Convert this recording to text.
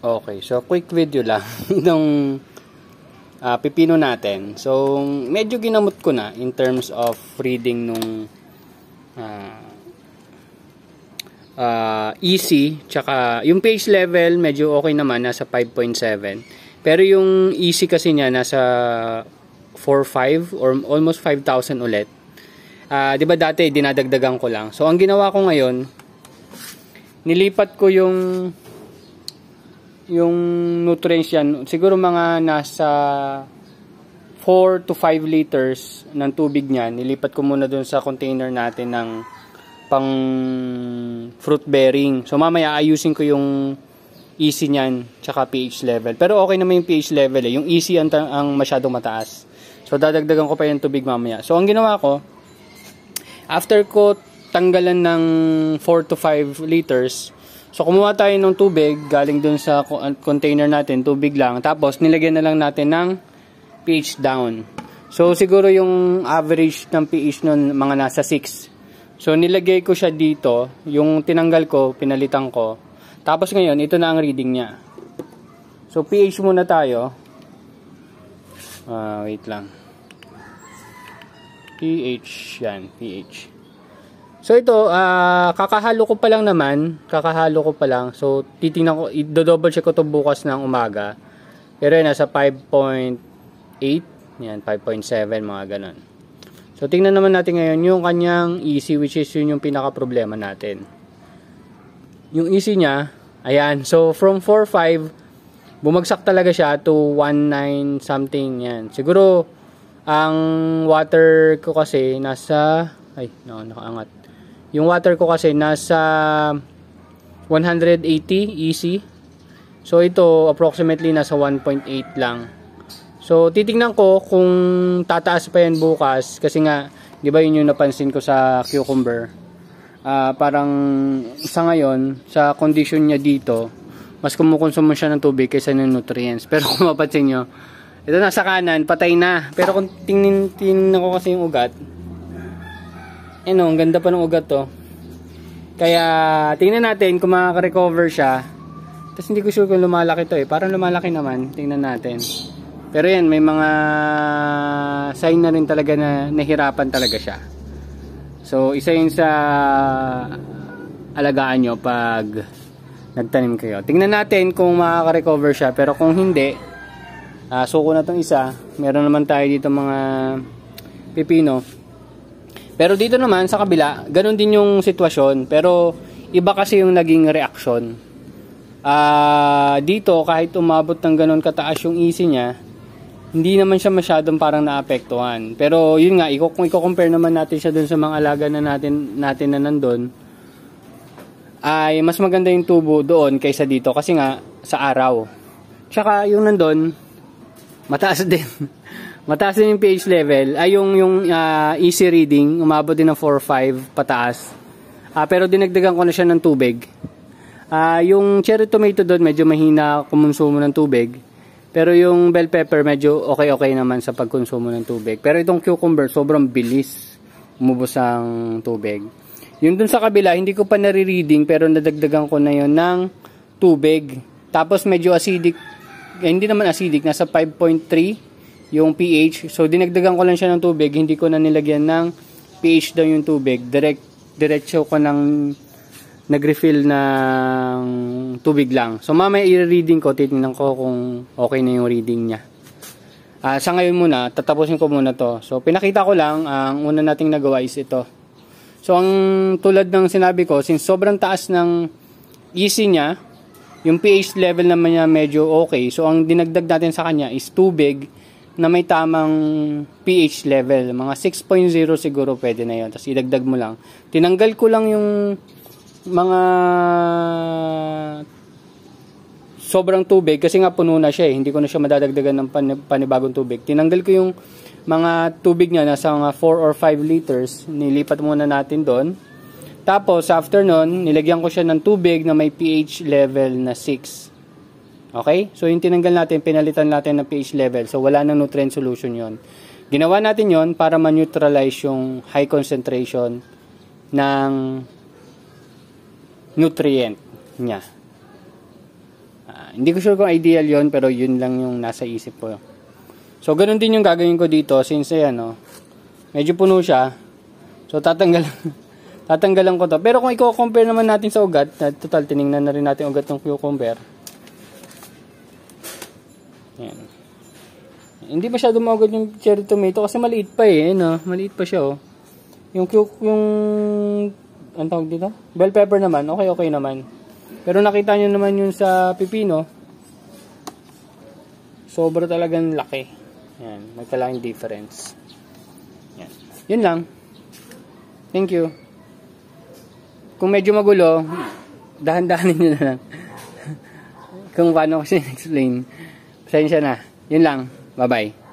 Okay, so quick video lang nung pipino natin. So, medyo ginamot ko na in terms of reading nung easy, tsaka yung pH level medyo okay naman, nasa 5.7. Pero yung easy kasi niya nasa 4.5 or almost 5,000 ulit. 'Di ba dati dinadagdagan ko lang. So ang ginawa ko ngayon, nilipat ko yung nutrients yan, siguro mga nasa 4 to 5 liters ng tubig niyan. Nilipat ko muna dun sa container natin ng pang fruit bearing. So mamaya ayusin ko yung easy niyan tsaka pH level. Pero okay naman yung pH level eh. Yung easy ang masyadong mataas. So dadagdagan ko pa yung tubig mamaya. So ang ginawa ko, after ko tanggalan ng 4 to 5 liters, so kumuha tayo ng tubig galing dun sa container natin, tubig lang. Tapos nilagyan na lang natin ng pH down. So siguro yung average ng pH nun mga nasa 6. So nilagay ko siya dito, yung tinanggal ko, pinalitan ko. Tapos ngayon, ito na ang reading niya. So pH muna tayo. Wait lang. pH, yan, pH. So ito, kakahalo ko pa lang naman. Kakahalo ko pa lang. So titingnan ko, i-double check ko to bukas ng umaga. Pero yun, nasa 5.8. Yan, 5.7, mga ganun. So tingnan naman natin ngayon yung kanyang easy, which is yun yung pinaka problema natin. Yung easy niya, ayan. So from 4.5, bumagsak talaga siya to 1.9 something, yan. Siguro, ang water ko kasi nasa, nakaangat. Yung water ko kasi nasa 180 easy. So ito approximately nasa 1.8 lang. So titingnan ko kung tataas pa yan bukas kasi nga 'di ba yun yung napansin ko sa cucumber. Parang sa ngayon sa condition niya dito, mas kumukonsumo siya ng tubig kaysa ng nutrients. Pero kung mapansin niyo, ito nasa kanan, patay na. Pero kung tingnan ko kasi yung ugat, ang ganda pa ng ugat to. Kaya tingnan natin kung makaka-recover siya. Tapos hindi ko sure kung lumalaki to eh. Parang lumalaki naman. Tingnan natin. Pero yan, may mga sign na rin talaga na nahirapan talaga siya. So isa yun sa alagaan nyo pag nagtanim kayo. Tingnan natin kung makaka-recover siya. Pero kung hindi, suko na tong isa. Meron naman tayo dito mga pipino. Pero dito naman sa kabila, ganun din yung sitwasyon. Pero iba kasi yung naging reaksyon. Dito kahit umabot ng ganun kataas yung easy niya, hindi naman siya masyadong parang naapektuhan. Pero yun nga, kung i-compare naman natin siya dun sa mga alaga na natin na nandun, ay mas maganda yung tubo doon kaysa dito kasi nga sa araw. Tsaka yung nandun, mataas din. Mataas din yung pH level. Ay yung easy reading, umabot din ng 4.5 pataas. Pero dinagdagan ko na siya ng tubig. Yung cherry tomato doon medyo mahina kumonsumo ng tubig. Pero yung bell pepper medyo okay naman sa pagkonsumo ng tubig. Pero itong cucumber sobrang bilis umubos ang tubig. Yung dun sa kabila hindi ko pa nare-reading pero nadagdagan ko na yon ng tubig. Tapos medyo acidic, hindi naman acidic, nasa 5.3 yung pH. So dinagdagan ko lang siya ng tubig, hindi ko na nilagyan ng pH daw yung tubig. Diretso ko ng nag-refill ng tubig lang. So mamaya i-reading ko, titingnan ko kung okay na yung reading niya. Sa ngayon muna, tatapusin ko muna to. So pinakita ko lang, ang una nating nagawa is ito. So ang tulad ng sinabi ko, since sobrang taas ng easy niya, yung pH level naman niya medyo okay. So ang dinagdag natin sa kanya is tubig na may tamang pH level. Mga 6.0 siguro pwede na yun. Tapos idagdag mo lang. Tinanggal ko lang yung mga sobrang tubig kasi nga puno na siya eh. Hindi ko na siya madadagdagan ng panibagong tubig. Tinanggal ko yung mga tubig niya nasa mga 4 or 5 liters. Nilipat muna natin doon. Tapos after nun, nilagyan ko siya ng tubig na may pH level na 6. Okay? So yung tinanggal natin, pinalitan natin ng pH level. So wala nang nutrient solution yon. Ginawa natin yon para ma-neutralize yung high concentration ng nutrient niya. Hindi ko sure kung ideal yon, pero yun lang yung nasa isip ko. So, ganun din yung gagawin ko dito since ayan, medyo puno siya. So, tatanggalan ko to. Pero kung i-compare naman natin sa ugat, total, tinignan na rin natin ugat ng cucumber. Ayan. Hindi pa siya dumagod yung cherry tomato kasi maliit pa maliit pa siya Yung ang tawag dito? Bell pepper naman, okay naman. Pero nakita nyo naman yun sa pipino, sobra talagang laki. Yan, magkalaking difference. Yan. Yun lang. Thank you. Kung medyo magulo, dahan-dahanin nyo na lang. Kung paano ko sin-explain. Pasensya na. Yun lang. Bye-bye.